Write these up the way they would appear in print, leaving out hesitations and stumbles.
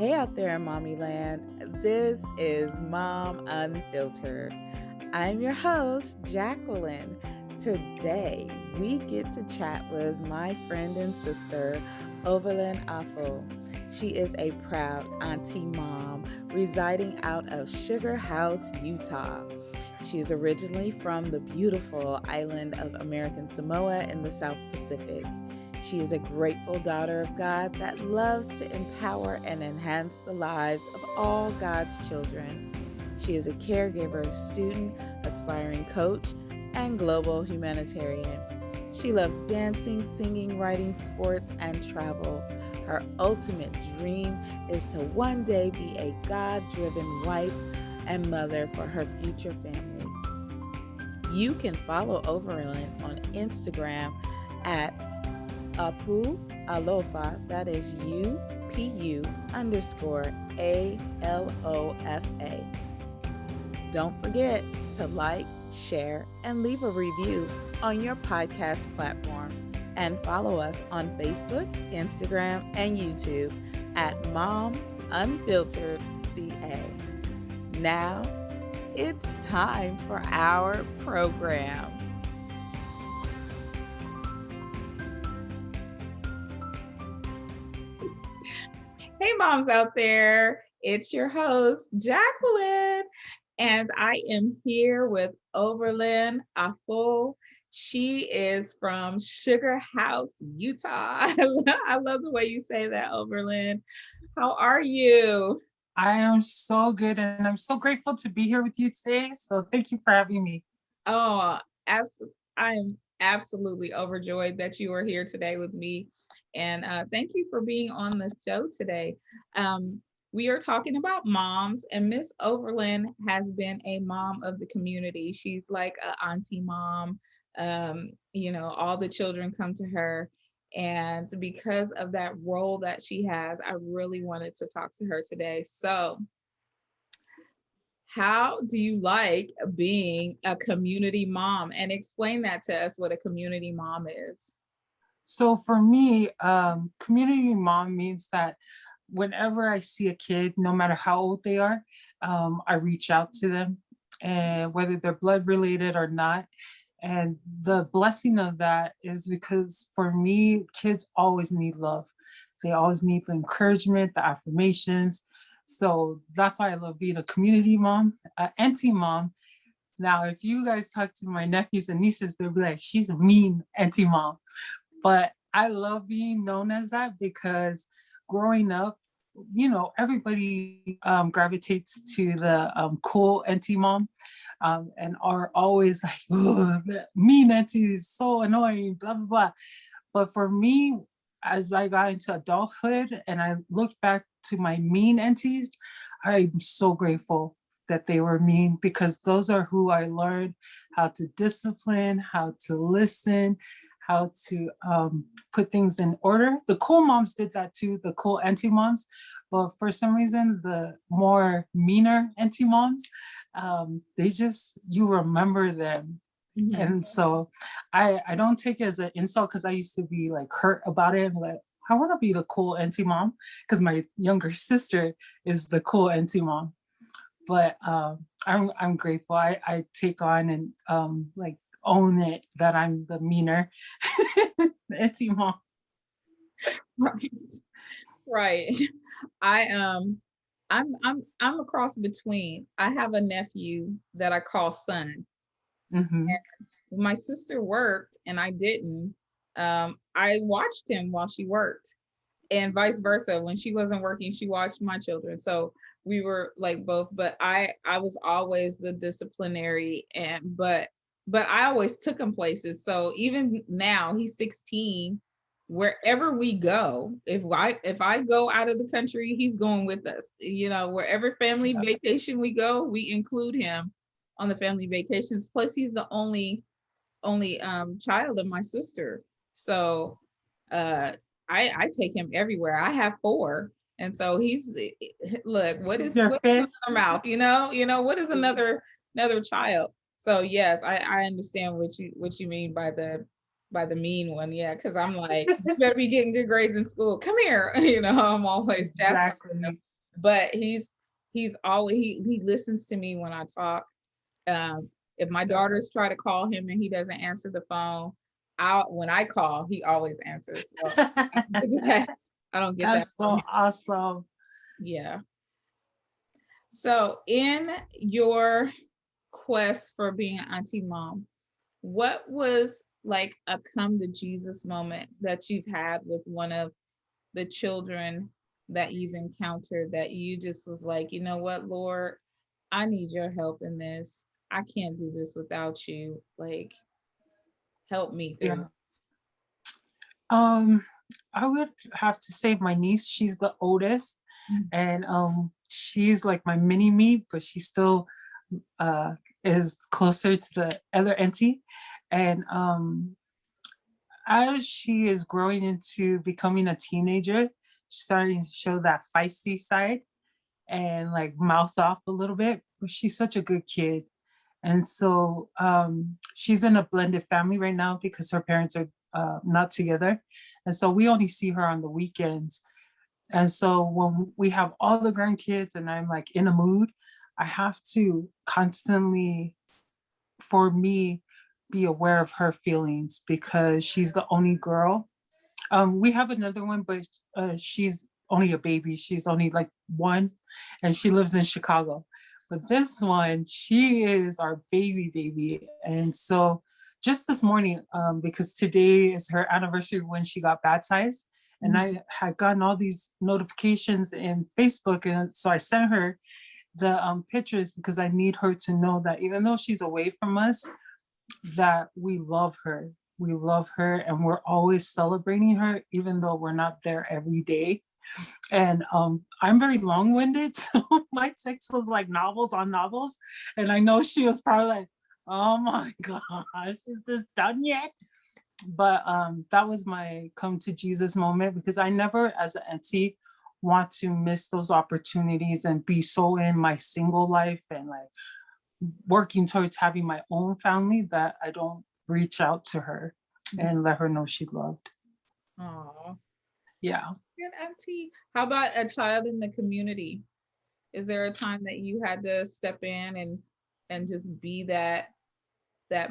Hey out there in Mommy Land. This is Mom Unfiltered. I'm your host, Jacqueline. Today, we get to chat with my friend and sister, Overland Afo. She is a proud auntie mom residing out of Sugar House, Utah. She is originally from the beautiful island of American Samoa in the South Pacific. She is a grateful daughter of God that loves to empower and enhance the lives of all God's children. She is a caregiver, student, aspiring coach, and global humanitarian. She loves dancing, singing, writing, sports, and travel. Her ultimate dream is to one day be a God-driven wife and mother for her future family. You can follow Overland on Instagram at Apu Alofa, that is UPU_ALOFA. Don't forget to like, share, and leave a review on your podcast platform. And follow us on Facebook, Instagram, and YouTube at Mom Unfiltered CA. Now, it's time for our program. Hey, moms out there. It's your host, Jacqueline, and I am here with Overland Afo. She is from Sugar House, Utah. I love the way you say that, Overland. How are you? I am so good and I'm so grateful to be here with you today. So thank you for having me. Oh, absolutely. I am absolutely overjoyed that you are here today with me. And thank you for being on the show today. We are talking about moms, and Miss Overland has been a mom of the community. She's like an auntie mom. All the children come to her. And because of that role that she has, I really wanted to talk to her today. So, how do you like being a community mom? And explain that to us what a community mom is. So for me, community mom means that whenever I see a kid, no matter how old they are, I reach out to them, and whether they're blood related or not. And the blessing of that is because for me, kids always need love. They always need the encouragement, the affirmations. So that's why I love being a community mom, an auntie mom. Now, if you guys talk to my nephews and nieces, they'll be like, she's a mean auntie mom. But I love being known as that because growing up, everybody gravitates to the cool auntie mom, and are always like, "Ugh, that mean auntie is so annoying, blah, blah, blah." But for me, as I got into adulthood and I looked back to my mean aunties, I'm so grateful that they were mean because those are who I learned how to discipline, how to listen, how to put things in order. The cool moms did that too, the cool auntie moms. But for some reason, the more meaner auntie moms, you remember them. Mhm. And so I don't take it as an insult because I used to be like hurt about it. I'm like, I want to be the cool auntie mom because my younger sister is the cool auntie mom. But I'm grateful. I take on and like own it that I'm the meaner auntie mom. Right. Right. I I'm a cross between. I have a nephew that I call son. Hmm. When my sister worked and I didn't, I watched him while she worked, and vice versa. When she wasn't working, she watched my children. So we were like both, but I was always the disciplinary, and but I always took him places. So even now he's 16. Wherever we go, if I go out of the country, he's going with us. Wherever family vacation we go, we include him on the family vacations. Plus, he's the only child of my sister. So uh I take him everywhere. I have four. And so he's look, Your what is fifth. another mouth, what is another child? So yes, I understand what you mean by the mean one. Yeah, because I'm like, you better be getting good grades in school. Come here. I'm always chastising them. Exactly. But he's always he listens to me when I talk. If my daughters try to call him and he doesn't answer the phone, I when I call, he always answers. So I don't get that. I don't get that That's from so him. awesome. Yeah. So in your quest for being an auntie mom, what was like a come to Jesus moment that you've had with one of the children that you've encountered that you just was like, you know what, Lord, I need your help in this. I can't do this without you. Like, help me through. Yeah. Um, I would have to say my niece, she's the oldest, Mhm. and she's like my mini me, but she still uh is closer to the other auntie. And as she is growing into becoming a teenager, she's starting to show that feisty side and like mouth off a little bit. But she's such a good kid. And so she's in a blended family right now because her parents are not together. And so we only see her on the weekends. And so when we have all the grandkids and I'm like in a mood, I have to constantly, for me, be aware of her feelings because she's the only girl. We have another one, but she's only a baby. She's only like one, and she lives in Chicago. But this one, she is our baby. And so just this morning, because today is her anniversary when she got baptized, and Mhm. I had gotten all these notifications in Facebook, and so I sent her the pictures because I need her to know that even though she's away from us, that we love her. We love her and we're always celebrating her, even though we're not there every day. And I'm very long-winded, so my text was like novels on novels. And I know she was probably like, oh my gosh, is this done yet? But that was my come to Jesus moment because I never, as an auntie, want to miss those opportunities and be so in my single life and like working towards having my own family that I don't reach out to her and let her know she's loved. Aw, Yeah. good auntie. How about a child in the community? Is there a time that you had to step in and just be that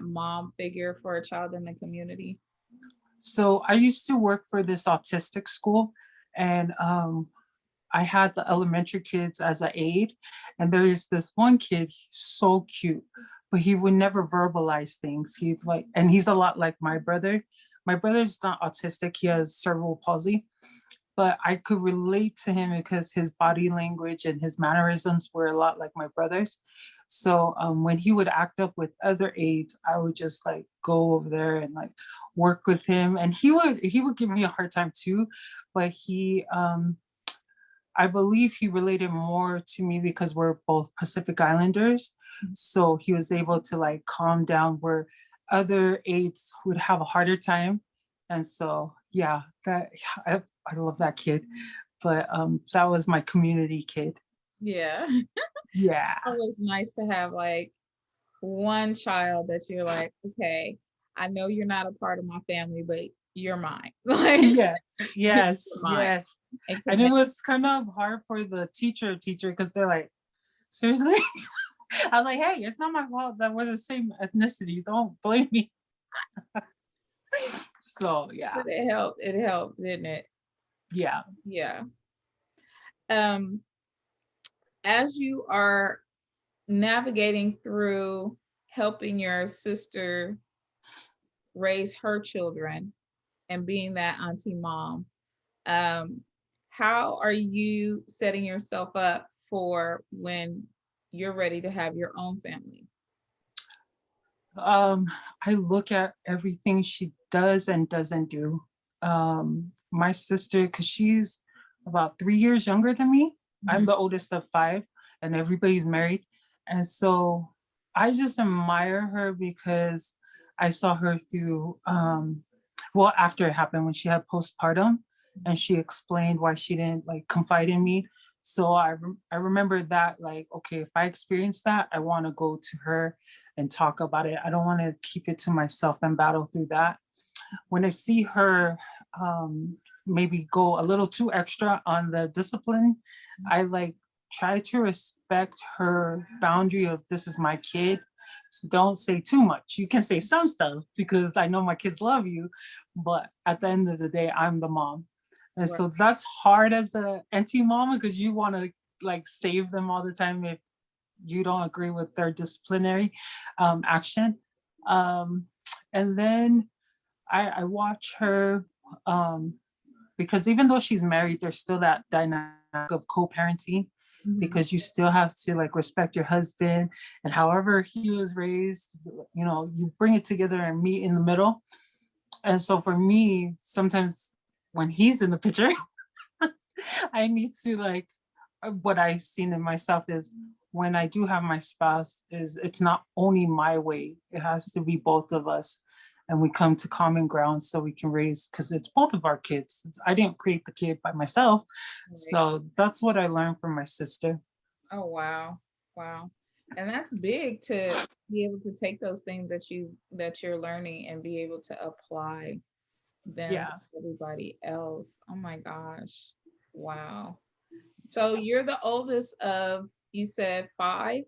mom figure for a child in the community? So I used to work for this autistic school, and I had the elementary kids as an aide. And there is this one kid, he's so cute, but he would never verbalize things. He'd like, and he's a lot like my brother. My brother's not autistic, he has cerebral palsy, but I could relate to him because his body language and his mannerisms were a lot like my brother's. So when he would act up with other aides, I would just like go over there and like work with him, and he would give me a hard time too, but he I believe he related more to me because we're both Pacific Islanders. So he was able to like calm down where other aides would have a harder time. And so, yeah, I love that kid. But that was my community kid. Yeah. Yeah. Always nice to have like one child that you're like, okay, I know you're not a part of my family, but you're mine. Like Yes, you're yes, mine. yes. And And it connect. was kind of hard for the teacher because they're like, seriously? I was like, hey, it's not my fault that we're the same ethnicity. Don't blame me. So yeah, But it helped. It helped, didn't it? yeah. Yeah. Um, as you are navigating through helping your sister raise her children and being that auntie mom, um, how are you setting yourself up for when you're ready to have your own family? Um, I look at everything she does and doesn't do. My sister, because she's about 3 years younger than me, I'm Mhm. the oldest of five, and everybody's married. And so I just admire her because I saw her through, well, after it happened when she had postpartum and she explained why she didn't like confide in me. So I remember that, like, okay, if I experience that, I want to go to her and talk about it. I don't want to keep it to myself and battle through that. When I see her maybe go a little too extra on the discipline. I like try to respect her boundary of this is my kid. So don't say too much. You can say some stuff because I know my kids love you, but at the end of the day, I'm the mom. And Right. so that's hard as a auntie mama because you want to like save them all the time if you don't agree with their disciplinary action. Um, and then I watch her because even though she's married, there's still that dynamic of co-parenting Mhm. because you still have to like respect your husband and however he was raised, you bring it together and meet in the middle. And so for me, sometimes when he's in the picture, I need to like what I've seen in myself is when I do have my spouse is it's not only my way, it has to be both of us and we come to common ground so we can raise because it's both of our kids. I didn't create the kid by myself. Right. So that's what I learned from my sister. Oh, wow. Wow. And that's big to be able to take those things that you're learning and be able to apply them Yeah. to everybody else. Oh my gosh. Wow. So you're the oldest of, you said, five.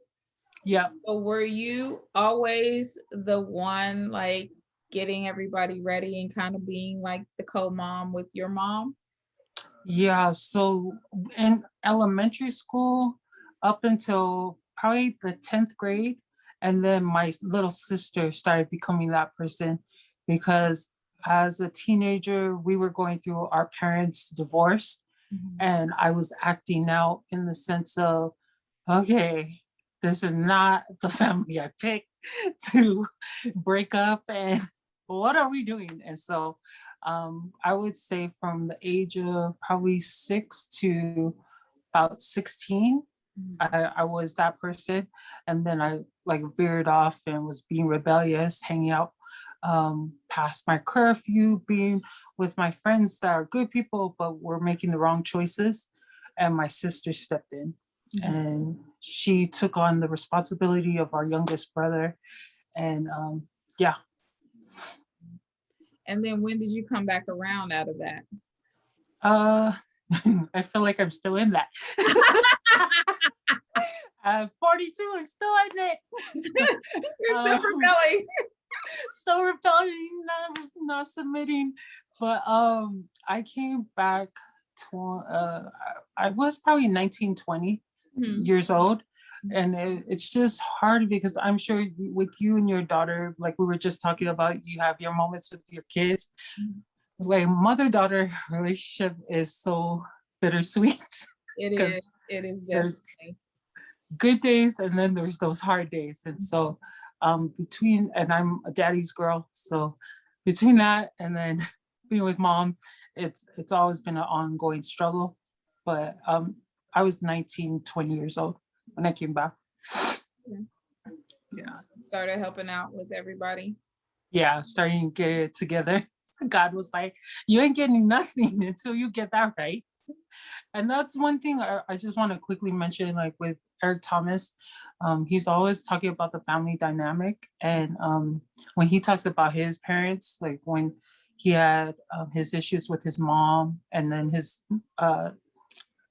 Yeah. So were you always the one like getting everybody ready and kind of being like the co-mom with your mom? Yeah, so in elementary school, up until probably the 10th grade, and then my little sister started becoming that person because as a teenager, we were going through our parents' divorce, Mhm. and I was acting out in the sense of, okay, this is not the family I picked to break up, and what are we doing? And so I would say from the age of probably 6 to about 16, Mhm. I was that person. And then I like veered off and was being rebellious, hanging out past my curfew, being with my friends that are good people, but were making the wrong choices. And my sister stepped in Mhm. and she took on the responsibility of our youngest brother. And yeah, And then when did you come back around out of that? uh, I feel like I'm still in that. 42, I'm still in it. You're still um, rebelling. still rebelling, not submitting. But I came back to I was probably 19, 20 Mhm. years old. And it's just hard because I'm sure with you and your daughter, like we were just talking about, you have your moments with your kids. Mhm. Like mother-daughter relationship is so bittersweet It because is. It is there's definitely. good days and then there's those hard days. And so between, and I'm a daddy's girl, so between that and then being with mom, it's always been an ongoing struggle. But I was 19, 20 years old when I came back. Yeah. Yeah. Started helping out with everybody. Yeah, starting to get it together. God was like, you ain't getting nothing until you get that right. And that's one thing I just want to quickly mention, like with Eric Thomas, he's always talking about the family dynamic. And when he talks about his parents, like when he had his issues with his mom and then his uh,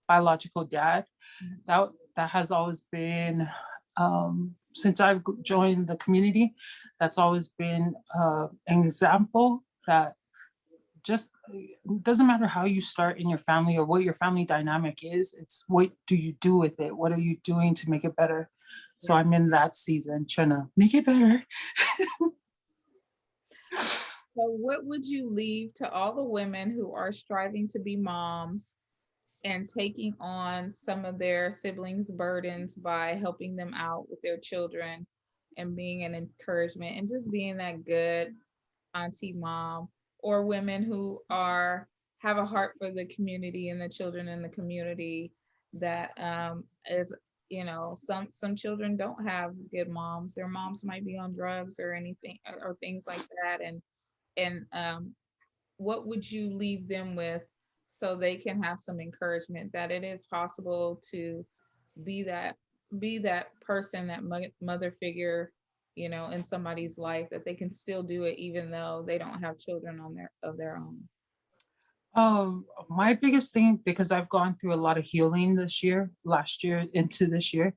biological dad, that has always been, since I've joined the community, that's always been an example that just it doesn't matter how you start in your family or what your family dynamic is, it's what do you do with it, what are you doing to make it better. So I'm in that season trying to make it better. So what would you leave to all the women who are striving to be moms and taking on some of their siblings' burdens by helping them out with their children and being an encouragement and just being that good auntie mom, or women who are have a heart for the community and the children in the community that is, some children don't have good moms, their moms might be on drugs or anything or things like that, and what would you leave them with so they can have some encouragement that it is possible to be that be that person, that mother figure, in somebody's life, that they can still do it even though they don't have children on their of their own. My biggest thing, because I've gone through a lot of healing last year into this year,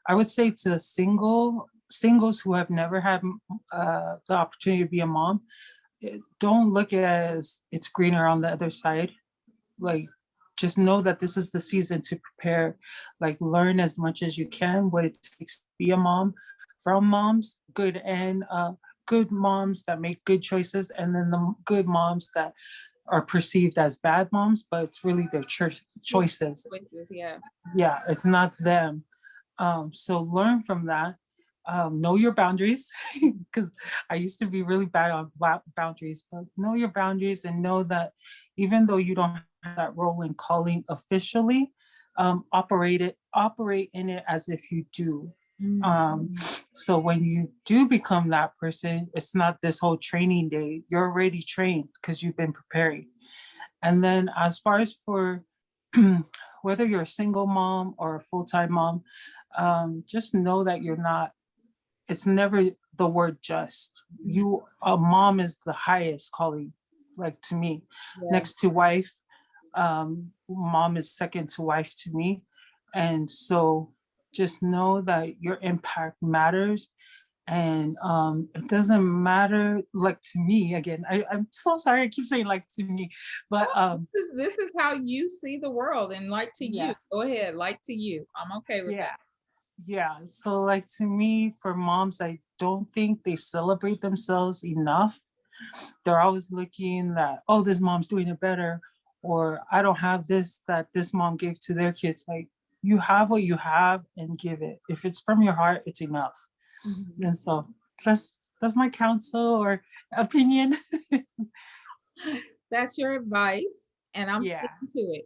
I would say to singles who have never had the opportunity to be a mom, don't look at it as it's greener on the other side. Like, just know that this is the season to prepare, like learn as much as you can what it takes to be a mom, from moms, good moms that make good choices, and then the good moms that are perceived as bad moms, but it's really their choices. Choices, yeah. Yeah, it's not them. So learn from that. Know your boundaries, because I used to be really bad on boundaries, but know your boundaries and know that even though you don't have that role in calling officially, operate in it as if you do. So when you do become that person, it's not this whole training day. You're already trained because you've been preparing. And then as far as for whether you're a single mom or a full-time mom, just know that it's never the word just. A mom is the highest calling, like to me, next to wife. Mom is second to wife to me. And so just know that your impact matters. And it doesn't matter, like to me, again, I'm so sorry, I keep saying like to me, but This is how you see the world, and like to you. Go ahead, like to you. I'm okay with that. Yeah. So like to me, for moms, I don't think they celebrate themselves enough. They're always looking that, oh, this mom's doing it better, or I don't have this that this mom gave to their kids. Like, you have what you have and give it. If it's from your heart, it's enough. And so that's my counsel or opinion. That's your advice, and I'm sticking to it.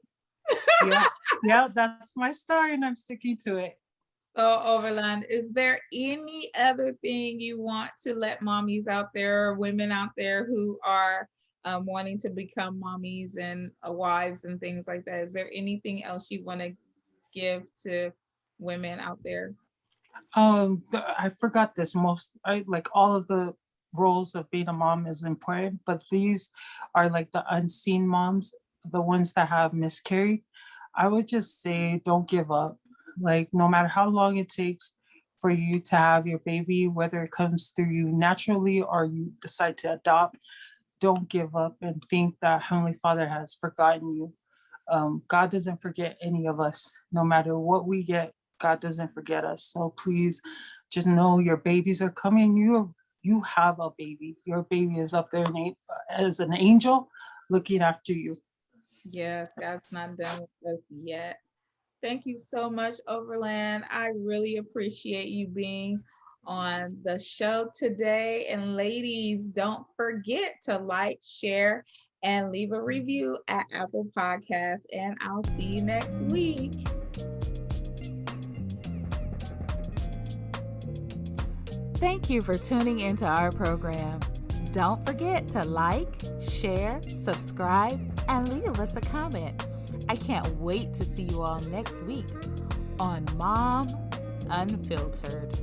Yeah, that's my story, and I'm sticking to it. So, Overland, is there any other thing you want to let mommies out there, women out there who are wanting to become mommies and wives and things like that? Is there anything else you want to give to women out there? I forgot this. I like all of the roles of being a mom is important, but these are like the unseen moms, the ones that have miscarried. I would just say don't give up. Like, no matter how long it takes for you to have your baby, whether it comes through you naturally or you decide to adopt, don't give up and think that Heavenly Father has forgotten you. God doesn't forget any of us. No matter what we get, God doesn't forget us. So please just know your babies are coming. You have a baby. Your baby is up there as an angel looking after you. Yes, God's not done with us yet. Thank you so much, Overland. I really appreciate you being on the show today. And ladies, don't forget to like, share, and leave a review at Apple Podcasts. And I'll see you next week. Thank you for tuning into our program. Don't forget to like, share, subscribe, and leave us a comment. I can't wait to see you all next week on Mom Unfiltered.